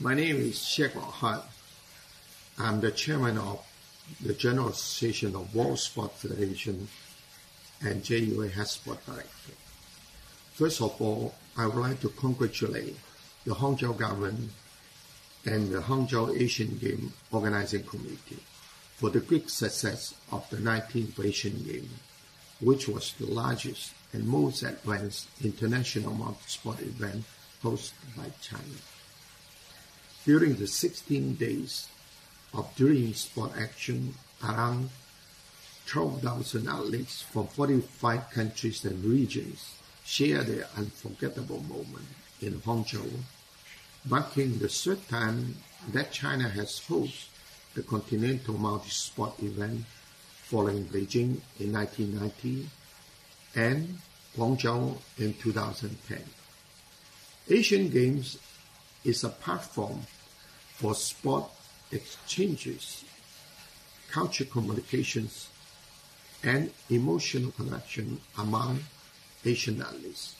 My name is Kuong Hon. I'm the chairman of the General Association of World Sport Federation and JUA Head Sport Director. First of all, I would like to congratulate the Hangzhou government and the Hangzhou Asian Games Organizing Committee for the great success of the 19th Asian Games, which was the largest and most advanced international multi-sport event hosted by China. During the 16 days of dream sport action, around 12,000 athletes from 45 countries and regions shared their unforgettable moment in Hangzhou, marking the third time that China has hosted the continental multi-sport event following Beijing in 1990 and Guangzhou in 2010. Asian Games is a platform for sport exchanges, cultural communications, and emotional connection among Asian athletes.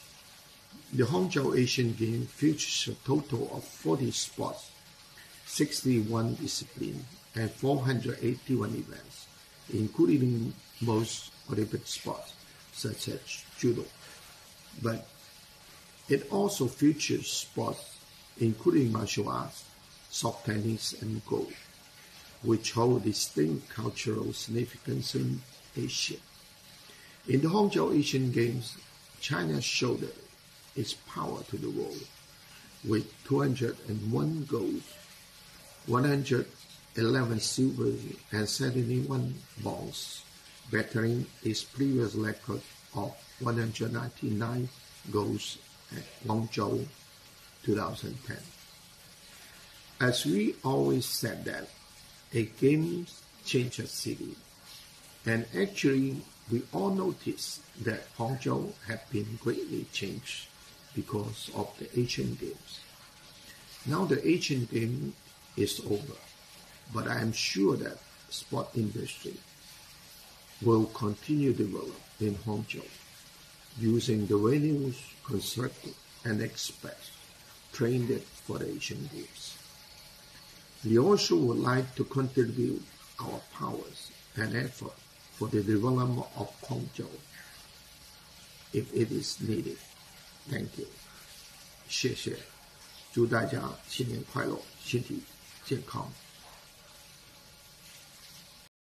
The Hangzhou Asian Games features a total of 40 sports, 61 disciplines, and 481 events, including most Olympic sports, such as judo. But it also features sports including martial arts, soft tennis, and golf, which hold distinct cultural significance in Asia. In the Hangzhou Asian Games, China showed its power to the world with 201 golds, 111 silver, and 71 bronze, bettering its previous record of 199 golds at Guangzhou 2010. As we always said that a game changes a city, and actually we all noticed that Hangzhou had been greatly changed because of the Asian Games. Now the Asian Games is over, but I am sure that sport industry will continue to develop in Hangzhou using the venues constructed and expressed, trained for the Asian Games. We also would like to contribute our powers and effort for the development of Hangzhou if it is needed. Thank you. 谢谢，祝大家新年快乐，身体健康。